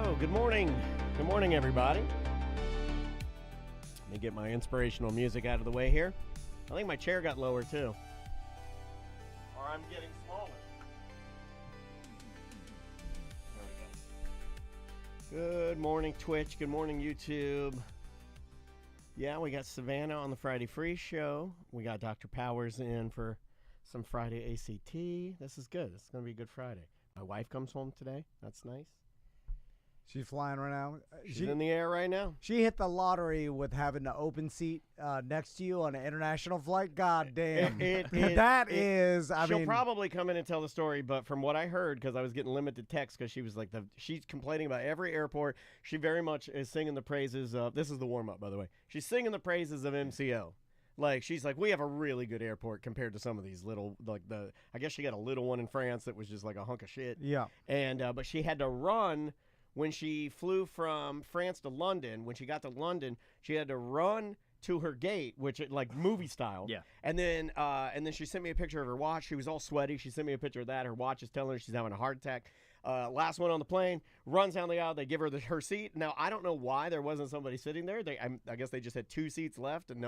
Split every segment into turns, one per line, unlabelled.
So, good morning. Good morning, everybody. Let me get my inspirational music out of the way here. I think my chair got lower, too. Or I'm getting smaller. There we go. Good morning, Twitch. Good morning, YouTube. Yeah, we got Savannah on the Friday Free Show. We got Dr. Powers in for some Friday ACT. This is good. It's going to be a good Friday. My wife comes home today. That's nice.
She's flying right now.
She's in the air right now.
She hit the lottery with having the open seat next to you on an international flight. God damn.
She'll probably come in and tell the story, but from what I heard, because I was getting limited text, because she was like, she's complaining about every airport. She very much is singing the praises of, this is the warm-up, by the way. She's singing the praises of MCO. Like, she's like, we have a really good airport compared to some of these little, I guess she got a little one in France that was just like a hunk of shit.
Yeah.
And, but she had to run. When she flew from France to London, when she got to London, she had to run to her gate, which like movie style.
Yeah.
And then she sent me a picture of her watch. She was all sweaty. She sent me a picture of that. Her watch is telling her she's having a heart attack. Last one on the plane, runs down the aisle. They give her her seat. Now, I don't know why there wasn't somebody sitting there. I guess they just had 2 seats left, and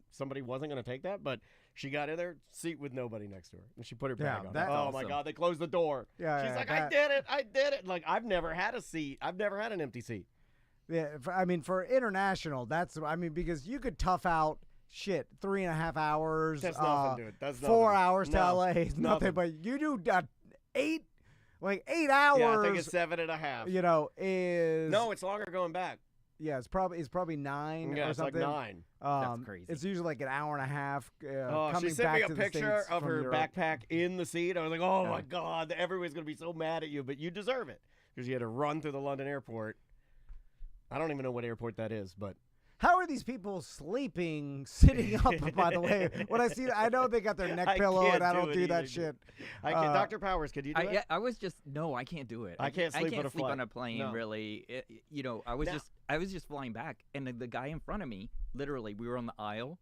somebody wasn't going to take that. But she got in there, seat with nobody next to her, and she put her bag on. Oh, my God, they closed the door.
Yeah,
she's like, I did it. Like, I've never had a seat. I've never had an empty seat.
Yeah, for international, because you could tough out 3.5 hours.
That's nothing, dude. That's
4 hours to LA is nothing. But you do 8 hours.
Yeah, I think it's 7.5.
You know,
no, it's longer going back.
Yeah, it's probably 9
yeah,
or
it's
something.
Like 9.
That's crazy.
It's usually like an hour and a half.
She sent me a picture of her
Europe.
backpack in the seat. I was like, oh, my God, everybody's going to be so mad at you, but you deserve it because you had to run through the London airport. I don't even know what airport that is, but.
How are these people sleeping, sitting up, by the way? When I know they got their neck pillow, and I don't do that shit.
I can't. Dr. Powers, could you do it?
Yeah, I was just, no, I can't do it.
I can't sleep
on a plane,
no.
really. I was just flying back, and the guy in front of me, literally, we were on the aisle.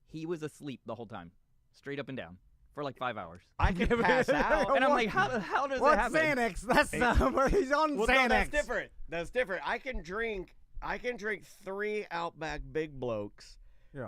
He was asleep the whole time, straight up and down. For like 5 hours.
I can pass out.
And I'm like, how does that happen?
Xanax? That's he's on Xanax.
No, that's different. That's different. I can drink 3 Outback Big Blokes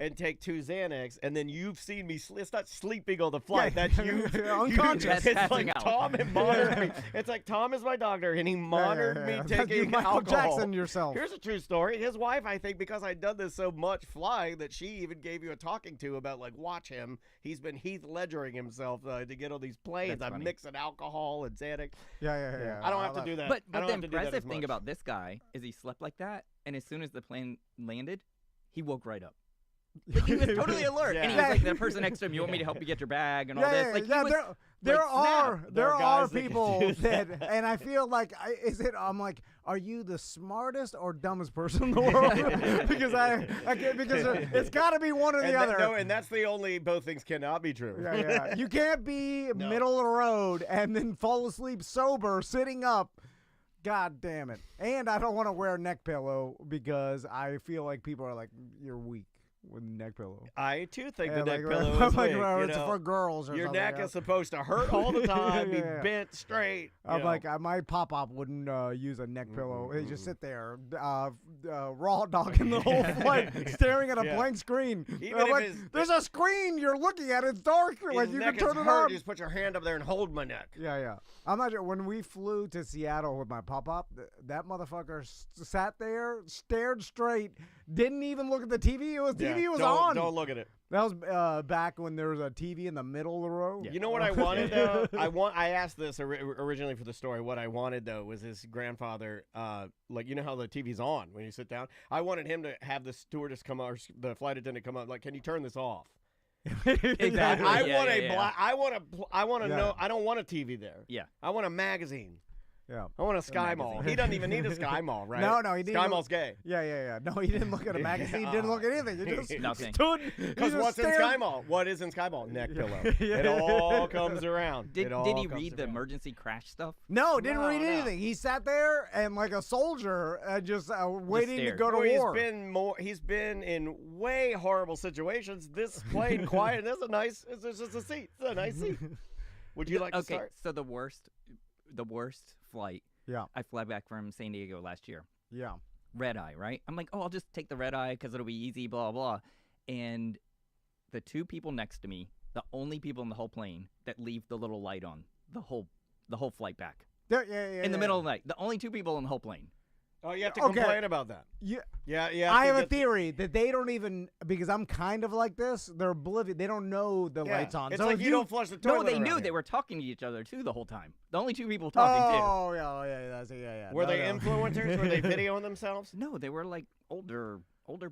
and take 2 Xanax, and then you've seen me. It's not sleeping on the flight. That's you.
Unconscious.
It's like Tom and monitored me. It's like Tom is my doctor, and he monitored me taking
Michael
alcohol.
Jackson yourself.
Here's a true story. His wife, I think, because I'd done this so much flying, that she even gave you a talking to about, like, watch him. He's been Heath Ledgering himself to get on these planes. I'm mixing alcohol and Xanax.
Yeah.
I don't have to do that.
But the impressive thing about this guy is he slept like that, and as soon as the plane landed, he woke right up. Like, he was totally alert, and he was like, the person next to him, you want me to help you get your bag and all this? Like,
there are
that
people that, and I feel like, I'm like, are you the smartest or dumbest person in the world? because it's got to be one or the other.
No, and that's the only, both things cannot be true.
Yeah. You can't be middle of the road and then fall asleep sober sitting up. God damn it. And I don't want to wear a neck pillow because I feel like people are like, you're weak with a neck pillow.
I, too, think the neck pillow is weak.
It's for girls or
your
something.
Your neck is supposed to hurt all the time, be bent straight.
I'm like, my pop-up wouldn't use a neck pillow. He just sit there, raw dogging the whole flight, staring at a blank screen. There's a screen you're looking at. It's dark. Like, you can turn it on.
You just put your hand up there and hold my neck.
Yeah. I'm not sure. When we flew to Seattle with my pop-up, that motherfucker sat there, stared straight, didn't even look at the TV. TV was on.
Don't look at it.
That was back when there was a TV in the middle of the row.
Yeah. You know what I wanted, though? I asked this originally for the story. What I wanted, though, was his grandfather, like, you know how the TV's on when you sit down? I wanted him to have the stewardess come out, or the flight attendant come out, like, can you turn this off?
Exactly.
I want to know. I don't want a TV there.
Yeah.
I want a magazine.
Yeah.
I want a Sky Mall. He doesn't even need a Sky Mall, right?
No, he didn't.
Sky Mall's gay.
Yeah. No, he didn't look at a magazine. He didn't look at anything. He just
Nothing.
stood.
Because what's in Sky Mall? What is in Sky Mall? Neck pillow. It all comes around.
Did he read the emergency crash stuff?
No, didn't read anything. He sat there and like a soldier, just waiting to go to war.
He's been in way horrible situations. This plane, quiet. It's just a seat. It's a nice seat. Would you like to start?
So the worst flight
Yeah.
I fly back from San Diego last year.
Yeah.
Red eye, right? I'm like, oh, I'll just take the red eye because it'll be easy, blah, blah. And the two people next to me, the only people in the whole plane that leave the little light on the whole flight back.
Yeah.
In the middle of the night. The only two people in the whole plane.
Oh, you have to complain about that.
Yeah.
Yeah.
I have a theory that they don't even, because I'm kind of like this, they're oblivious. They don't know the lights on.
It's
so
like
if
you don't flush the toilet.
No, they
around
knew
here.
they were talking to each other too the whole time. The only two people talking too.
Oh, yeah.
Were they influencers? Were they videoing themselves?
No, they were like older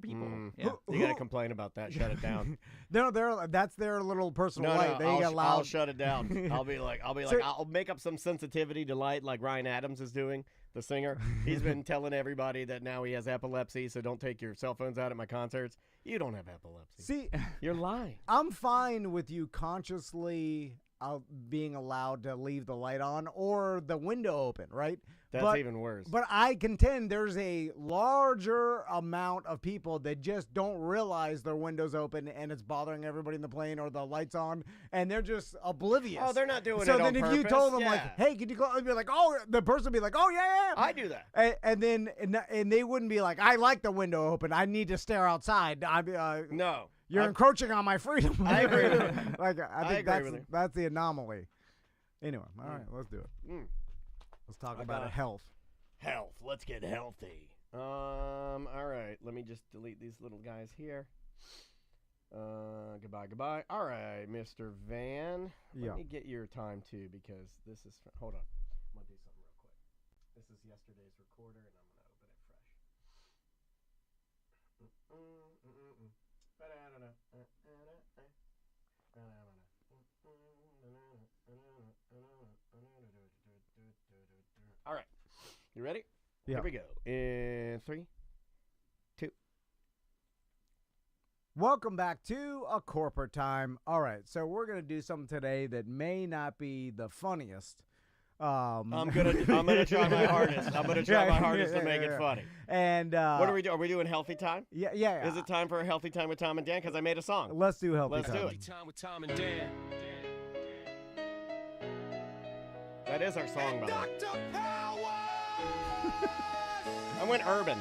people. Yeah.
You got to complain about that. Shut it down.
That's their little personal light. They got loud.
I'll shut it down. I'll be like, I'll make up some sensitivity to light like Ryan Adams is doing, the singer. He's been telling everybody that now he has epilepsy, so don't take your cell phones out at my concerts. You don't have epilepsy.
See,
you're lying.
I'm fine with you consciously being allowed to leave the light on or the window open, right?
That's even worse.
But I contend there's a larger amount of people that just don't realize their window's open and it's bothering everybody in the plane or the lights on, and they're just oblivious.
Oh, they're not doing it
so
on
then if
purpose.
you told them like, hey, could you call? I'd be like, oh, the person would be like, oh yeah.
I do that.
And then they wouldn't be like, I like the window open. I need to stare outside.
No.
You're encroaching on my freedom.
I agree with you.
Like I think
agree with you.
that's the anomaly. Anyway, all right, let's do it. Let's talk about health.
Health. Let's get healthy. All right. Let me just delete these little guys here. Goodbye. All right, Mr. Van. Let me get your time too, because this is. Hold on. I'm gonna do something real quick. This is yesterday's recorder, and I'm gonna open it fresh. All right. You ready?
Yeah.
Here we go. In 3, 2.
Welcome back to A Corporate Time. All right, so we're gonna do something today that may not be the funniest.
I'm gonna try my hardest. I'm gonna try my hardest to make it funny.
And
what are we doing? Are we doing healthy time?
Yeah.
Is it time for a healthy time with Tom and Dan? Because I made a song.
Let's do healthy
Let's
time.
do it.
Time with Tom and Dan.
That is our song, by the way.
Dr. Power!
I went urban.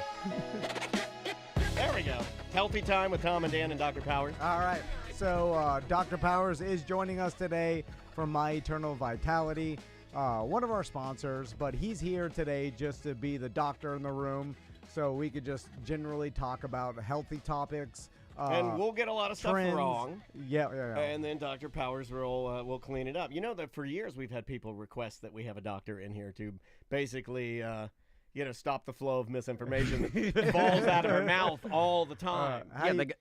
There we go. Healthy time with Tom and Dan and Dr. Powers.
All right. So Dr. Powers is joining us today from My Eternal Vitality, one of our sponsors, but he's here today just to be the doctor in the room so we could just generally talk about healthy topics.
And we'll get a lot of stuff
trends.
wrong.
Yeah.
And then Dr. Powers will clean it up. You know that for years we've had people request that we have a doctor in here to basically stop the flow of misinformation that falls out of our mouth all the time.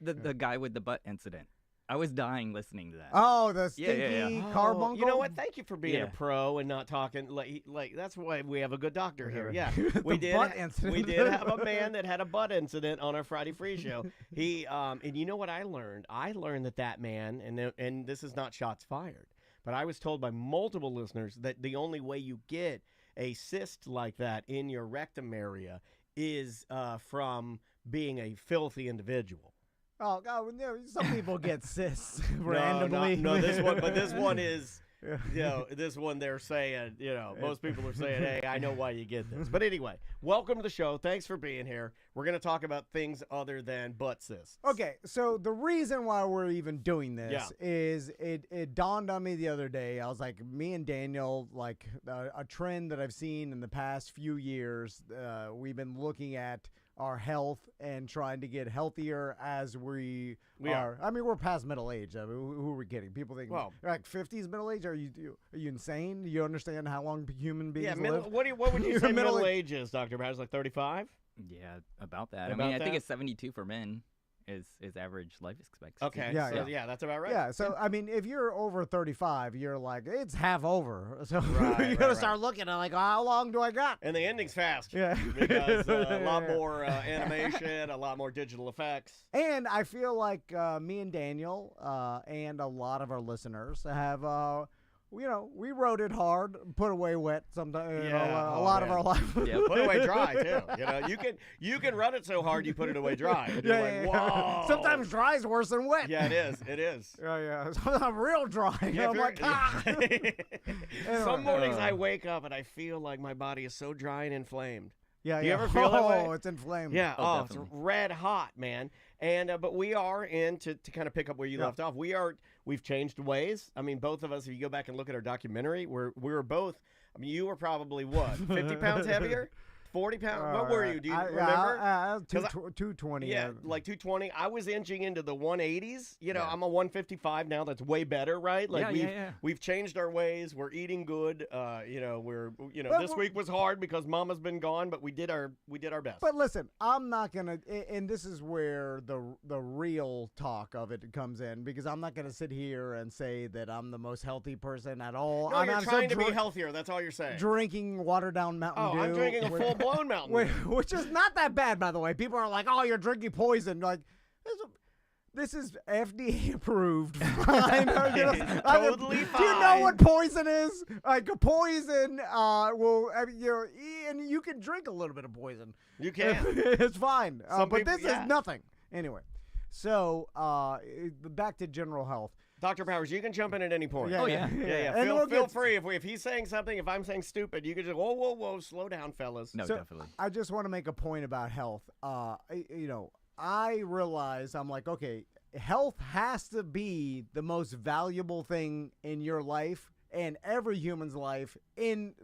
The guy with the butt incident. I was dying listening to that.
Oh, the stinky carbuncle.
You know what? Thank you for being a
Yeah.
pro and not talking like that's why we have a good doctor here. Yeah,
The butt incident.
We did have a man that had a butt incident on our Friday Free show. He and you know what I learned? I learned that man and this is not shots fired, but I was told by multiple listeners that the only way you get a cyst like that in your rectum area is from being a filthy individual.
Oh God! Some people get cysts randomly.
No, this one is. This one they're saying, most people are saying, hey, I know why you get this. But anyway, welcome to the show. Thanks for being here. We're going to talk about things other than butt cysts.
Okay, so the reason why we're even doing this is it dawned on me the other day. I was like, me and Daniel, like a trend that I've seen in the past few years, we've been looking at our health and trying to get healthier as we are. I mean, we're past middle age. I mean, who are we kidding? People think, like 50s middle age? Are you insane? Do you understand how long human beings live?
What would you say middle age is, Dr. Bowers? Like 35?
Yeah, about that. I think it's 72 for men is average life expectancy.
Okay. Yeah, that's about right.
Yeah, so I mean, if you're over 35, you're like, it's half over. So
Right,
you gotta start looking at like, how long do I got?
And the ending's fast.
Yeah.
Because a lot more animation, a lot more digital effects.
And I feel like me and Daniel and a lot of our listeners have we rode it hard, put away wet sometimes.
Yeah.
A lot of
man.
our life.
Yeah.
Put it away dry too. You can run it so hard you put it away dry. And you're like, whoa.
Sometimes dry is worse than wet.
Yeah, it is. It is.
Yeah. Sometimes real dry.
Yeah,
I'm like,
Some mornings I wake up and I feel like my body is so dry and inflamed.
Yeah,
Do you ever feel that way?
Oh, it's inflamed.
Yeah.
Oh,
It's
definitely.
red hot, man. And but we are in to kind of pick up where you left off. We've changed ways. I mean, both of us. If you go back and look at our documentary, we were both. I mean, you were probably what, 50 pounds heavier, 40 pounds. What were you? Do you remember?
220.
Yeah, like 220. I was inching into the 180s.
Yeah.
I'm a 155 now. That's way better, right? Like
Yeah.
we've changed our ways. We're eating good. This week was hard because Mama's been gone, but we did our best.
But listen, I'm not gonna, and this is where the real talk of it comes in, because I'm not gonna sit here and say that I'm the most healthy person at all.
No, you're trying to be healthier. That's all you're saying.
Drinking watered down Mountain Dew.
I'm drinking a full-blown Mountain Dew.
Which is not that bad, by the way. People are like, "Oh, you're drinking poison." Like, this is FDA approved. Fine.
Totally
fine. Do you know what poison is? Like, a poison and you can drink a little bit of poison.
You can.
It's fine.
Some
But
people-
this is nothing. Anyway, so back to general health.
Dr. Powers, you can jump in at any point.
Oh, yeah.
Yeah.
And
Feel free. If he's saying something, if I'm saying stupid, you can just, whoa, slow down, fellas.
No,
So,
definitely.
I just want to make a point about health. I realize, I'm like, okay, health has to be the most valuable thing in your life and every human's life, and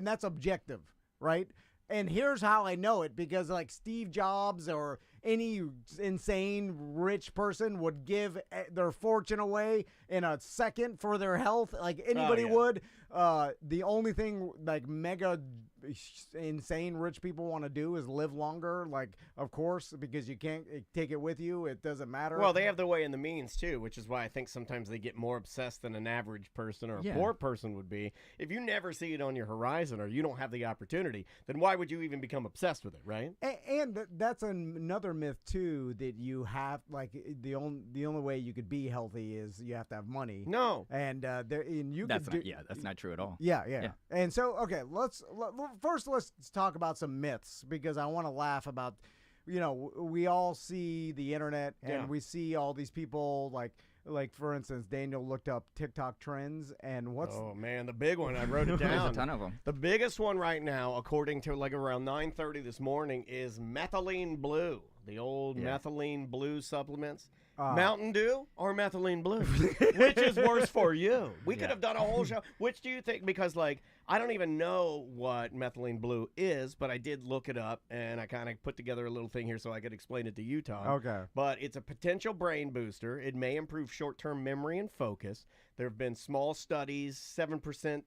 that's objective, right? And here's how I know it, because like Steve Jobs or any insane rich person would give their fortune away in a second for their health, like anybody would. The only thing like mega insane rich people want to do is live longer, like, of course, because you can't take it with you. It doesn't matter.
Well, they have the way and the means too, which is why I think sometimes they get more obsessed than an average person or a poor person would be. If you never see it on your horizon or you don't have the opportunity, then why would you even become obsessed with it, right?
And that's another myth too, that you have, like, the only way you could be healthy is you have to have money.
No.
And
That's not true at all.
Yeah. And so, okay, let's talk about some myths, because I want to laugh about, we all see the internet and we see all these people, like for instance, Daniel looked up TikTok trends, and
Oh man, the big one, I wrote it down.
There's a ton of them.
The biggest one right now, according to like around 9:30 this morning, is Methylene Blue. The old Methylene Blue supplements. Mountain Dew or Methylene Blue? Which is worse for you? We could have done a whole show. Which do you think? Because, like, I don't even know what Methylene Blue is, but I did look it up, and I kind of put together a little thing here so I could explain it to you, Tom.
Okay.
But it's a potential brain booster. It may improve short-term memory and focus. There have been small studies, 7%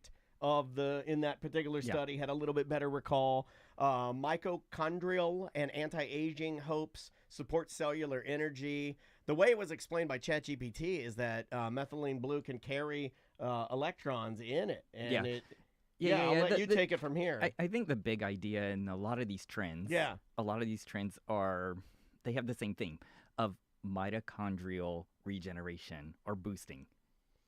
in that particular study had a little bit better recall. Mitochondrial and anti-aging hopes, support cellular energy. The way it was explained by ChatGPT is that Methylene Blue can carry electrons in it. And I'll let you take it from here.
I think the big idea in a lot of these trends, they have the same theme of mitochondrial regeneration or boosting.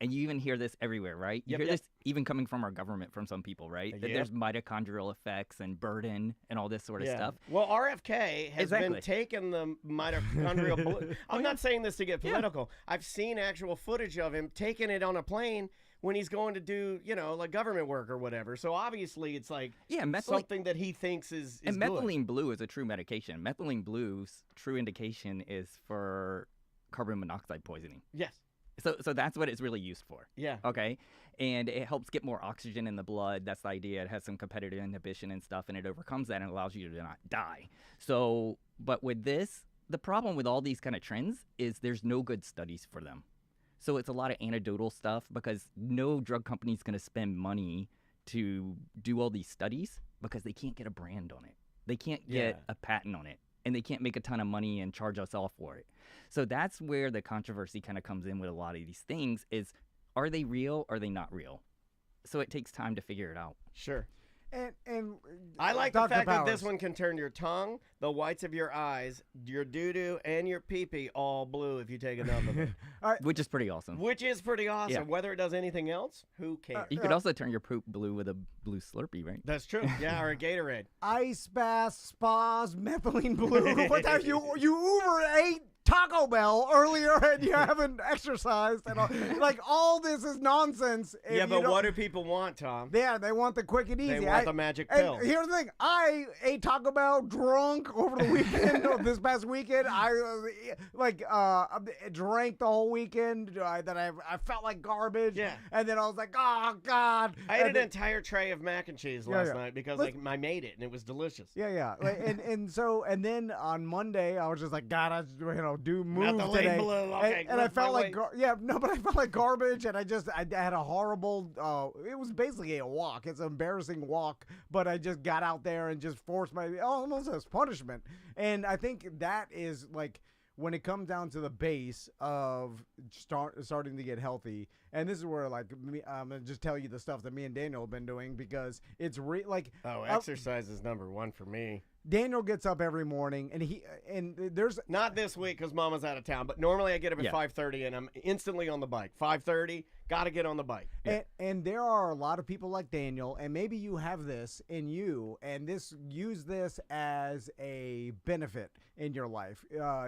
And you even hear this everywhere, right? You hear this even coming from our government, from some people, right? That there's mitochondrial effects and burden and all this sort of stuff.
Well, RFK has been taking the mitochondrial blue. I'm not saying this to get political. I've seen actual footage of him taking it on a plane when he's going to do, like government work or whatever. So obviously it's like something that he thinks is
And
good.
methylene blue is a true medication. Methylene blue's true indication is for carbon monoxide poisoning.
Yes.
So that's what it's really used for.
Yeah.
Okay. And it helps get more oxygen in the blood. That's the idea. It has some competitive inhibition and stuff, and it overcomes that and allows you to not die. So, but with this, the problem with all these kind of trends is there's no good studies for them. So it's a lot of anecdotal stuff, because no drug company is going to spend money to do all these studies because they can't get a brand on it. They can't get a patent on it. And they can't make a ton of money and charge us all for it. So that's where the controversy kind of comes in with a lot of these things is, are they real or are they not real? So it takes time to figure it out.
Sure.
And
I like
Dr.
the fact that
Powers.
this one can turn your tongue, the whites of your eyes, your doo-doo, and your pee-pee all blue if you take enough of it.
Which is pretty awesome.
Which is pretty awesome.
Yeah.
Whether it does anything else, who cares?
You could also turn your poop blue with a blue Slurpee, right?
That's true. Yeah, or a Gatorade.
Ice baths, spas, methylene blue. What time you Uber ate Taco Bell earlier and you haven't exercised and all, like all this is nonsense. if
Yeah,
you
but
don't-
what do people want, Tom?
Yeah, they want the quick and easy.
They want the magic
and
pill.
Here's the thing: I ate Taco Bell drunk over the weekend. This past weekend, I drank the whole weekend. I felt like garbage.
Yeah.
and then I was like, oh God.
I ate
And
an
then-
entire tray of mac and cheese
Yeah,
last
yeah.
night because
Let's-
I made it and it was delicious.
Yeah. And then on Monday, I was just like, God, I do move
Methylene
today.
blue, okay,
and I
lift
felt
my
like,
weights.
but I felt like garbage, and I had a horrible. It was basically a walk. It's an embarrassing walk, but I just got out there and just forced almost as punishment. And I think that is like when it comes down to the base of starting to get healthy. And this is where I'm gonna just tell you the stuff that me and Daniel have been doing because it's
Exercise is number one for me.
Daniel gets up every morning, and there's
Not this week because Mama's out of town, but normally I get up at
Yeah.
5:30 and I'm instantly on the bike. 5:30, gotta get on the bike.
and there are a lot of people like Daniel, and maybe you have this in you, and use this as a benefit in your life.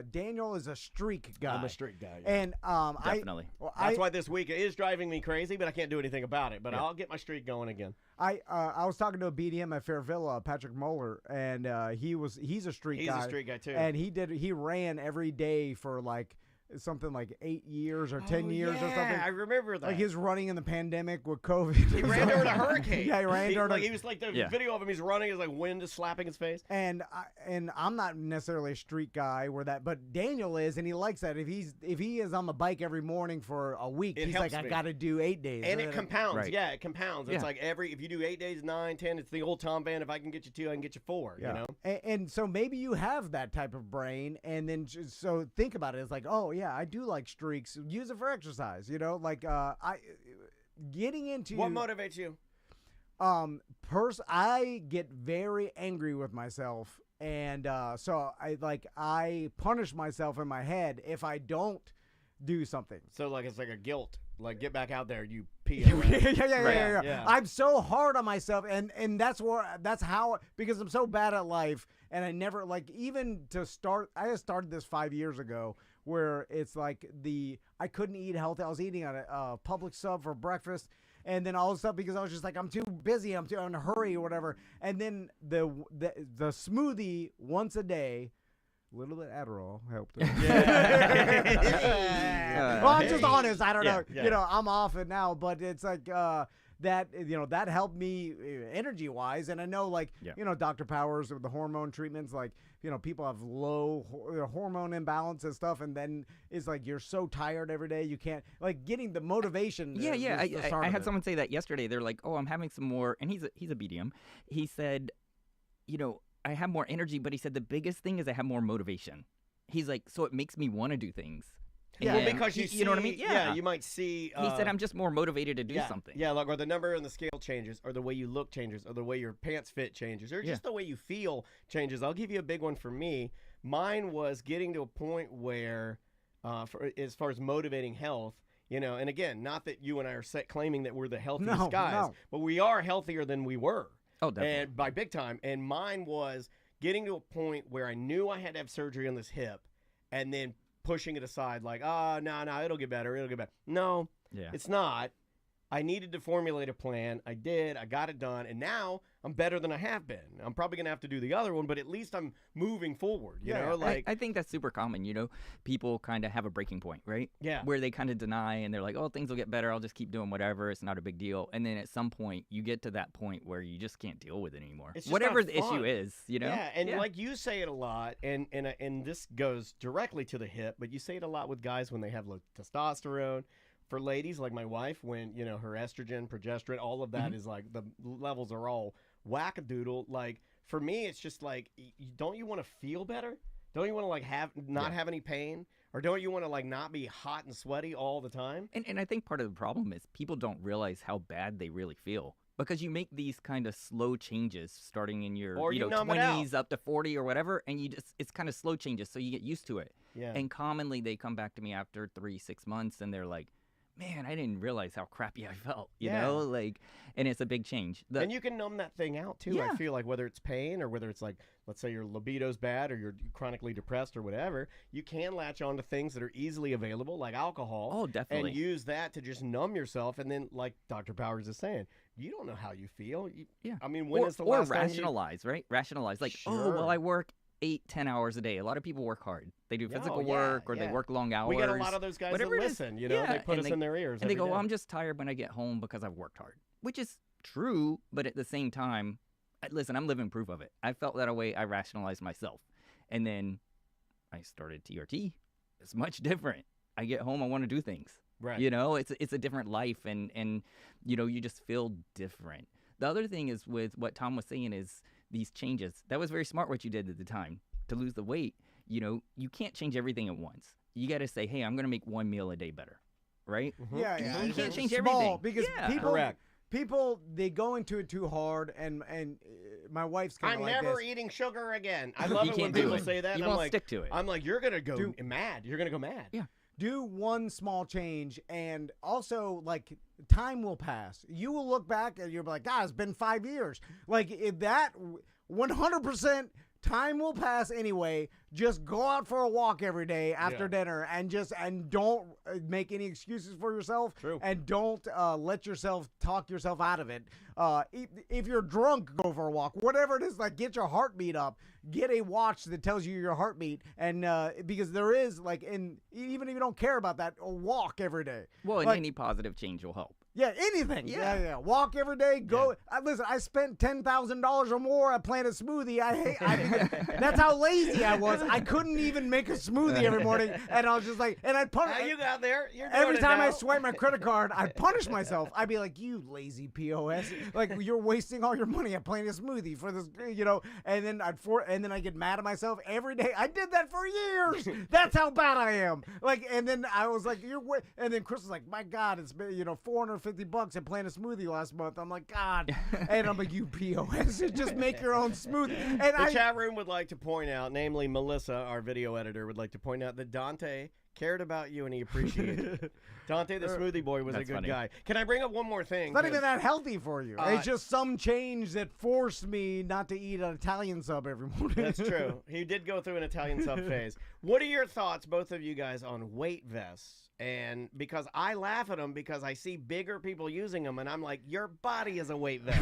Daniel is a streak guy.
I'm a street guy.
And
Definitely.
That's why this week is driving me crazy, but I can't do anything about it. But I'll get my streak going again.
I was talking to a BDM at Fair Villa, Patrick Moeller, and he's a street guy.
He's a street guy too.
And he ran every day for like something like 8 years or 10 years or something.
I remember that.
Like he was running in the pandemic with COVID.
He ran during a hurricane.
Yeah, he ran during
he was like the
Yeah.
video of him. He's running. It's like wind is slapping his face.
And I'm not necessarily a street guy but Daniel is, and he likes that. If he is on the bike every morning for a week,
It
he's
helps
like, I
me.
got to do 8 days.
And it compounds.
Right.
Yeah, it compounds. It's
Yeah.
like if you do 8 days, 9, 10, it's the old Tom Van. If I can get you 2, I can get you 4.
Yeah.
You know.
And so maybe you have that type of brain, and then so think about it. It's like, oh yeah, I do like streaks. Use it for exercise. Getting into
What motivates you?
I get very angry with myself, and so I punish myself in my head if I don't do something.
So like it's like a guilt. Like get back out there, you pee.
Yeah. I'm so hard on myself, and that's how, because I'm so bad at life, and I never even to start. I just started this 5 years ago, where it's like I couldn't eat healthy. I was eating at a Publix sub for breakfast. And then all of a sudden, because I was just like, I'm too busy, I'm too in a hurry or whatever. And then the smoothie once a day, a little bit Adderall helped. Well, I'm just honest. I don't know.
Yeah.
I'm off it now, but it's like that helped me energy wise. And I know Dr. Powers with the hormone treatments, people have low hormone imbalance and stuff, and then it's like you're so tired every day you can't getting the motivation.
Yeah. I had
someone.
someone say that yesterday. They're like, "Oh, I'm having some more," and he's a BDM. He said, I have more energy, but he said the biggest thing is I have more motivation. He's like, so it makes me want to do things.
Yeah,
Well,
And
because you see,
know what I mean? Yeah.
you might see.
He said I'm just more motivated to do something.
Yeah, or the number on the scale changes, or the way you look changes, or the way your pants fit changes, or just the way you feel changes. I'll give you a big one for me. Mine was getting to a point where, as far as motivating health, and again, not that you and I are claiming that we're the healthiest guys, but we are healthier than we were.
Oh, definitely.
And by big time. And mine was getting to a point where I knew I had to have surgery on this hip, and then pushing it aside like, no, it'll get better. No, it's not. I needed to formulate a plan. I did. I got it done. And now I'm better than I have been. I'm probably going to have to do the other one, but at least I'm moving forward. You know,
I think that's super common. People kind of have a breaking point, right?
Yeah.
Where they kind of deny and they're like, oh, things will get better. I'll just keep doing whatever. It's not a big deal. And then at some point you get to that point where you just can't deal with it anymore.
It's just
whatever
not
the
fun.
issue is,
Yeah, and like you say it a lot, and this goes directly to the hip, but you say it a lot with guys when they have low testosterone. For ladies like my wife, when her estrogen, progesterone, all of that is like the levels are all wackadoodle. Like for me, it's just like, don't you want to feel better? Don't you want to not have any pain? Or don't you want to not be hot and sweaty all the time?
And I think part of the problem is people don't realize how bad they really feel. because you make these kind of slow changes starting in your
Or you numb it out.
20s up to 40 or whatever, and it's kind of slow changes, so you get used to it.
Yeah.
And commonly they come back to me after 3-6 months and they're like, man, I didn't realize how crappy I felt, you know, like, and it's a big change.
And you can numb that thing out too.
Yeah.
I feel like whether it's pain or whether it's like, let's say your libido's bad or you're chronically depressed or whatever, you can latch on to things that are easily available like alcohol.
Oh, definitely.
And use that to just numb yourself. And then like Dr. Powers is saying, you don't know how you feel.
Yeah.
I mean, when is the
or
last time
rationalize, right? Rationalize. Like, oh, well, I work 8-10 hours a day. A lot of people work hard. They do physical work or they work long hours.
We got a lot of those guys
whatever
that listen, you know, they put us in their ears.
And they go,
every
well,
day.
I'm just tired when I get home because I've worked hard, which is true. But at the same time, listen, I'm living proof of it. I felt that way. I rationalized myself. And then I started TRT. It's much different. I get home, I want to do things.
Right.
You know, it's a different life and you know, you just feel different. The other thing is with what Tom was saying is these changes. That was very smart what you did at the time to lose the weight. You know, you can't change everything at once. You got to say, hey, I'm going to make one meal a day better, right?
Yeah,
You can't change
small,
everything.
because
Correct.
people they go into it too hard, and my wife's kind of
I'm
like
never
this.
eating sugar again. I love
You
it when
can't do
people
it.
say that.
You
and I'm
won't
like,
stick to it.
I'm like, you're going to go mad. You're going to go mad.
Yeah.
Do one small change, and also like time will pass. You will look back and you'll be like, God, it's been 5 years. Like if that 100%. Time will pass anyway. Just go out for a walk every day after dinner, and don't make any excuses for yourself.
True.
And don't let yourself talk yourself out of it. If you're drunk, go for a walk. Whatever it is, like get your heartbeat up. Get a watch that tells you your heartbeat, and because there is like, even if you don't care about that, a walk every day.
Well, and
Like,
any positive change will help.
yeah, anything.
Yeah.
Yeah. Walk every day. Go. Listen, I spent $10,000 or more. I planned a smoothie. That's how lazy I was. I couldn't even make a smoothie every morning, and I was just like, and I'd punish.
Now you got there. You're doing
Every
it
time
now.
I swipe my credit card, I'd punish myself. I'd be like, "You lazy POS! Like you're wasting all your money. I'm planning a smoothie for this, you know." And then I get mad at myself every day. I did that for years. That's how bad I am. Like, and then I was like, and then Chris was like, "My God, it's been $450 and planned a smoothie last month." I'm like, God, and I'm like, "You POS, just make your own smoothie." And
The chat room would like to point out, namely Melissa, our video editor, would like to point out that Dante cared about you and he appreciated it. Dante, the smoothie boy, was a
That's
good
funny.
guy. Can I bring up one more thing?
It's not even that healthy for you.
Uh,
It's just some change that forced me not to eat an Italian sub every morning.
That's true. He did go through an Italian sub phase. What are your thoughts, both of you guys, on weight vests? And because I laugh at them because I see bigger people using them, and I'm like, your body is a weight vest,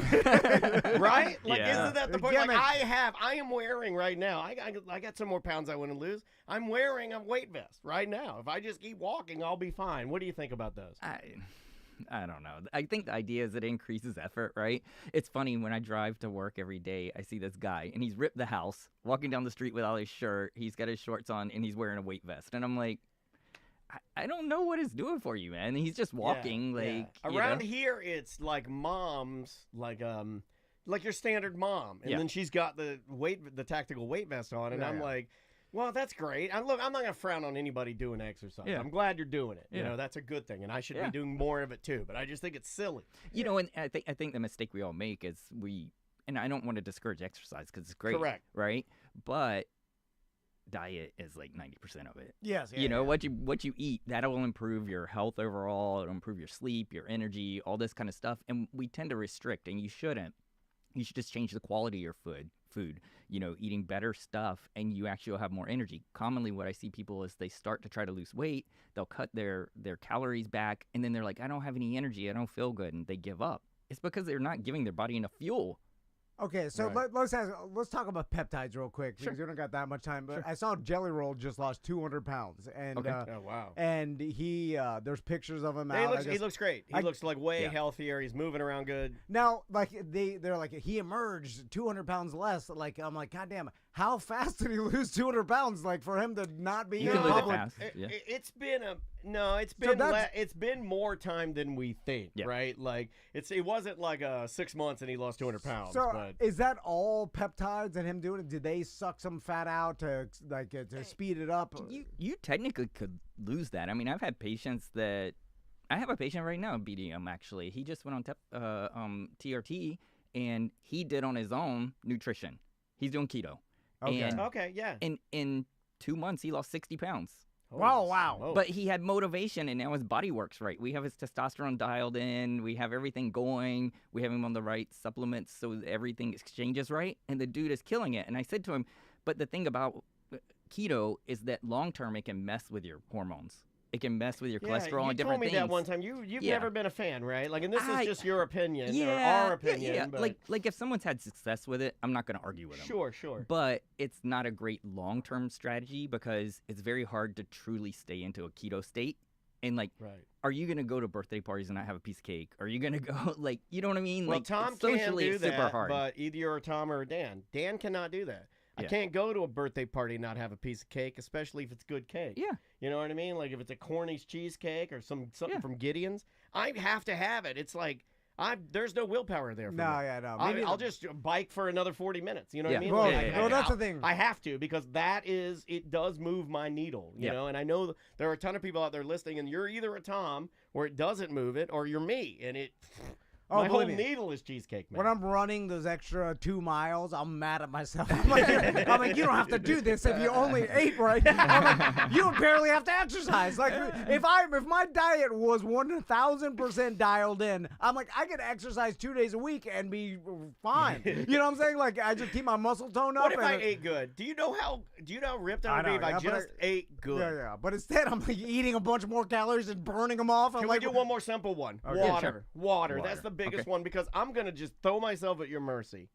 right? Like,
Yeah.
isn't that the point?
Again,
Like, I am wearing right now. I got some more pounds I want to lose. I'm wearing a weight vest right now. If I just keep walking, I'll be fine. What do you think about those?
I don't know. I think the idea is it increases effort, right? It's funny when I drive to work every day, I see this guy and he's ripped the house, walking down the street without his shirt. He's got his shorts on and he's wearing a weight vest. And I'm like, I don't know what it's doing for you, man. He's just walking,
Around here, it's like moms, like your standard mom, and then she's got the tactical weight vest on, and I'm like, well, that's great. I'm not gonna frown on anybody doing exercise.
Yeah.
I'm glad you're doing it. You
Yeah.
know, that's a good thing, and I should be doing more of it too. But I just think it's silly.
You know, and I think the mistake we all make is and I don't want to discourage exercise because it's great,
Correct.
right? But diet is like 90% of it.
Yes.
You know, what you eat, that'll improve your health overall. It'll improve your sleep, your energy, all this kind of stuff. And we tend to restrict, and you shouldn't. You should just change the quality of your food, you know, eating better stuff, and you actually will have more energy. Commonly what I see people is they start to try to lose weight, they'll cut their calories back, and then they're like, I don't have any energy, I don't feel good, and they give up. It's because they're not giving their body enough fuel.
Okay, so
Right.
let's talk about peptides real quick because we don't got that much time. But I saw Jelly Roll just lost 200 pounds, and
Oh wow.
and he there's pictures of him
He
out.
looks great. He looks like way
Yeah.
healthier. He's moving around good.
Now, like they're like he emerged 200 pounds less. Like I'm like, God damn, how fast did he lose 200 pounds? Like for him to not be
You
in
can lose it
public.
fast. Yeah.
It's been it's been more time than we think,
Yeah.
right? Like it wasn't like 6 months and he lost 200 pounds.
So
but
is that all peptides and him doing it? Did they suck some fat out to to speed it up?
You technically could lose that. I mean, I've had patients that I have a patient right now beating him. Actually, he just went on TRT, and he did on his own nutrition. He's doing keto.
Okay.
And
Okay, yeah.
in 2 months, he lost 60 pounds.
Wow.
smokes.
But he had motivation, and now his body works right. We have his testosterone dialed in. We have everything going. We have him on the right supplements, so everything exchanges right. And the dude is killing it. And I said to him, but the thing about keto is that long term, it can mess with your hormones. It can mess with your cholesterol
you
and different
told me
things.
that one time. You've
Yeah.
never been a fan, right? Like, and this is
I-
just your opinion or
Yeah,
our opinion.
yeah.
But
Like if someone's had success with it, I'm not going to argue with them.
sure.
But it's not a great long-term strategy because it's very hard to truly stay into a keto state. And like,
Right.
are you going to go to birthday parties and not have a piece of cake? Are you going to go like, you know what I mean?
Well,
like
Tom
socially,
can do
it's super
that,
hard.
but either you're Tom or Dan. Dan cannot do that. I
Yeah.
can't go to a birthday party and not have a piece of cake, especially if it's good cake.
Yeah.
You know what I mean? Like if it's a Corny's cheesecake or something
Yeah.
from Gideon's, I have to have it. It's like there's no willpower there for me.
No.
I'll just bike for another 40 minutes. You know what I
Yeah.
mean?
Well,
Like,
well, that's the thing.
I have to because it does move my needle, you
Yeah.
know? And I know there are a ton of people out there listening, and you're either a Tom where it doesn't move it, or you're me, and my whole
believe me.
needle is cheesecake, man.
When I'm running those extra 2 miles, I'm mad at myself. I'm like, you don't have to do this if you only ate right. I'm like, you barely have to exercise. Like, if my diet was 1,000% dialed in, I'm like, I could exercise 2 days a week and be fine. You know what I'm saying? Like, I just keep my muscle tone up.
What if
and
I ate good? Do you know how ripped I would be if I
but
just ate good?
Yeah. But instead, I'm like eating a bunch more calories and burning them off. I'm
Can
like,
we do one more simple one?
Okay.
Water.
Yeah, sure.
Water. That's the
Water.
biggest
Okay.
one because I'm gonna just throw myself at your mercy.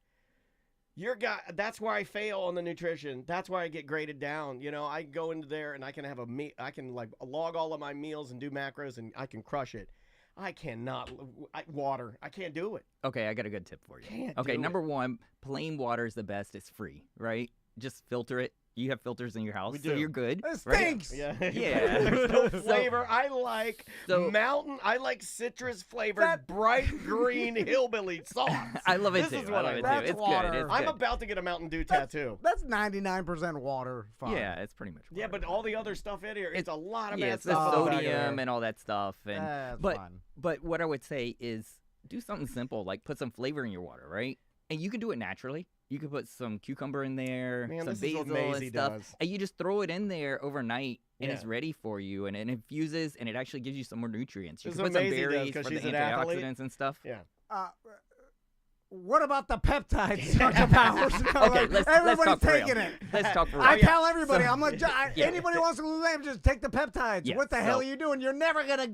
That's where I fail on the nutrition. That's why I get graded down. You know, I go into there and I can have I can like log all of my meals and do macros and I can crush it. I cannot water. I can't do it.
Okay, I got a good tip for you.
Can't
Okay,
do
number one, plain water is the best. It's free, right? Just filter it. You have filters in your house,
We
so
do.
you're good.
it
right?
stinks.
Yeah.
Yeah.
There's no
So-
flavor. I like I like citrus flavored bright green hillbilly sauce.
I love it
This
too.
is
I
what
love
I
it
like.
too.
That's
It's
water.
good. It's
I'm
good.
about to get a Mountain Dew tattoo.
That's 99% water. Fine.
Yeah, it's pretty much.
Yeah,
water.
but all the other stuff in here, it's a lot of
yeah,
bad
it's the
stuff. in the back of
sodium
there.
and all that stuff. And
That's
but
fine.
but what I would say is do something simple, like put some flavor in your water, right? And you can do it naturally. You can put some cucumber in there,
Man,
some
this is what
basil and
Maisie
stuff,
does.
and you just throw it in there overnight, and
Yeah.
it's ready for you, and it infuses, and it actually gives you some more nutrients. You
This
can
is
put
what
some
Maisie does,
berries
'cause
for the
she's an athlete.
antioxidants and stuff.
Yeah.
What about the peptides, Dr. Powers?
Okay, let's
Everybody's
talk for real.
taking it.
Let's talk for real.
I tell everybody, I'm like,
Yeah.
anybody wants to lose weight, just take the peptides.
Yeah,
What the hell
so-
are you doing? You're never gonna.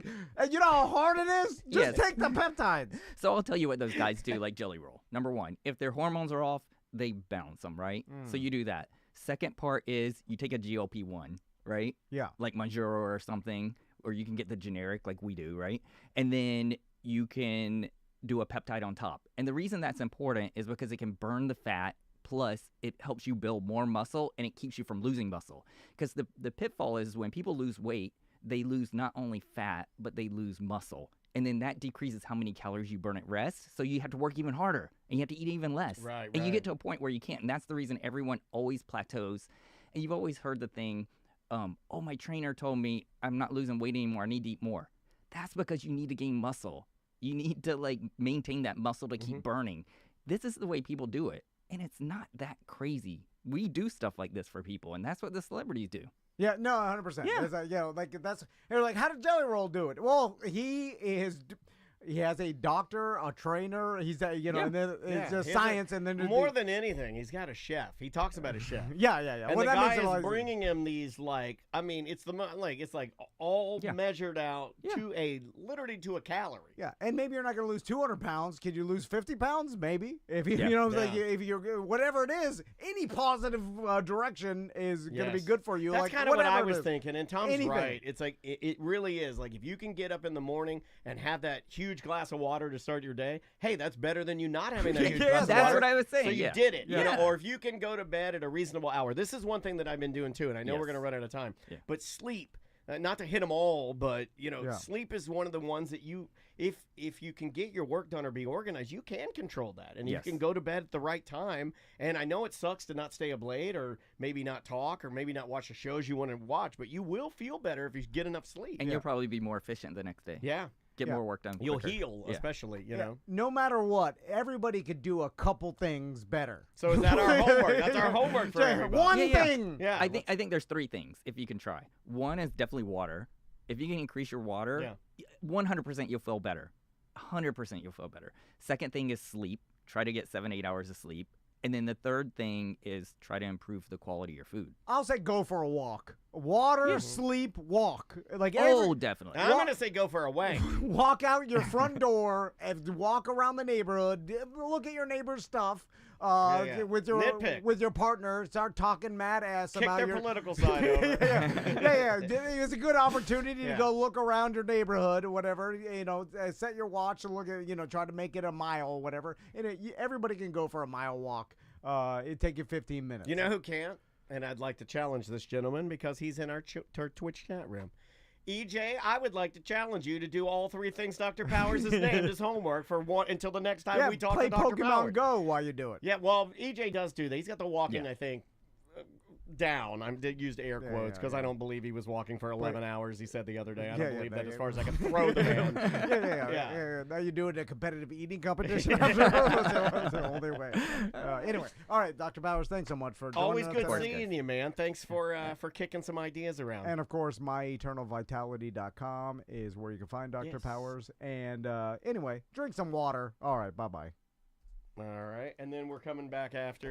You know how hard it is. Just
Yes.
take the peptides.
So I'll tell you what those guys do, like Jelly Roll. Number one, if their hormones are off, they balance them, right? So you do that. Second part is you take a GLP-1, right?
Yeah.
Like Mounjaro or something, or you can get the generic like we do, right? And then you can do a peptide on top. And the reason that's important is because it can burn the fat, plus it helps you build more muscle and it keeps you from losing muscle. Because the pitfall is when people lose weight, they lose not only fat, but they lose muscle. And then that decreases how many calories you burn at rest. So you have to work even harder and you have to eat even less.
Right,
And you
right.
get to a point where you can't. And that's the reason everyone always plateaus. And you've always heard the thing, oh, my trainer told me I'm not losing weight anymore. I need to eat more. That's because you need to gain muscle. You need to like maintain that muscle to keep burning. This is the way people do it. And it's not that crazy. We do stuff like this for people. And that's what the celebrities do.
Yeah, no, 100%.
Yeah.
It's like, that's. They're like, how did Jelly Roll do it? Well, he has a doctor, a trainer. He's and then it's just
He's
science, and then
more than anything, he's got a chef. He talks about a chef.
Yeah.
And
Well,
the
that
guy
makes it a lot
is
easier.
bringing him these it's like all
Yeah.
measured out
Yeah.
to literally to a calorie.
Yeah, and maybe you're not going to lose 200 pounds. Could you lose 50 pounds? Maybe. If you,
Yeah.
you know, like
Yeah.
if you're whatever it is, any positive direction is going to be
Yes.
good for you.
That's
like,
kind of what I
whatever it
was
is.
thinking, and Tom's
Anything.
right. It's like it really is. Like if you can get up in the morning and have that huge glass of water to start your day, hey, that's better than you not having that huge
Yeah,
glass of
That's
water.
what I was saying.
So you
yeah.
did it, you
Yeah.
know. Or if you can go to bed at a reasonable hour. This is one thing that I've been doing too, and I know we're
Yes.
going to run out of time.
Yeah.
But sleep. not to hit them all, but
Yeah.
sleep is one of the ones that if you can get your work done or be organized, you can control that, and
Yes.
you can go to bed at the right time. And I know it sucks to not stay up late, or maybe not talk, or maybe not watch the shows you want to watch, but you will feel better if you get enough sleep.
And you'll probably be more efficient the next day.
Yeah,
Get more work done.
you'll
quicker.
heal,
Yeah.
especially
No matter what, everybody could do a couple things better.
So is that our homework? That's our homework for
Say,
everybody.
one
Yeah.
thing.
Yeah,
I think there's 3 things if you can try. One is definitely water. If you can increase your water, 100% you'll feel better. 100% you'll feel better. Second thing is sleep. Try to get 7-8 hours of sleep. And then the third thing is try to improve the quality of your food.
I'll say go for a walk. Water, sleep, walk. Like
Definitely.
I'm gonna say go for a wank.
walk out your front door and walk around the neighborhood. Look at your neighbor's stuff.
Yeah.
With
Nitpick.
your partner. Start talking mad ass
Kick
about
their
your
political side over.
yeah. It's a good opportunity
Yeah.
to go look around your neighborhood or whatever. Set your watch and look at, try to make it a mile or whatever. And everybody can go for a mile walk. It'd take you 15 minutes.
You know who can't? And I'd like to challenge this gentleman because he's in our Twitch chat room. EJ, I would like to challenge you to do all 3 things Dr. Powers has named as homework for one until the next time we talk
play
to Dr.
Pokemon
Powers.
Go while you do it.
Yeah, well, EJ does do that. He's got the walking,
Yeah.
I think, down. I used air quotes because I don't believe he was walking for 11 hours, he said the other day. I don't believe that as far as I can throw the man.
Yeah. Now you're doing a competitive eating competition. That's the only way. Anyway, all right, Dr. Powers, thanks so much for joining
Always
us
good
today.
seeing you, man. Thanks for kicking some ideas around.
And of course, myeternalvitality.com is where you can find Dr.
Yes.
Powers. And anyway, drink some water. All right, bye-bye.
All right, and then we're coming back after.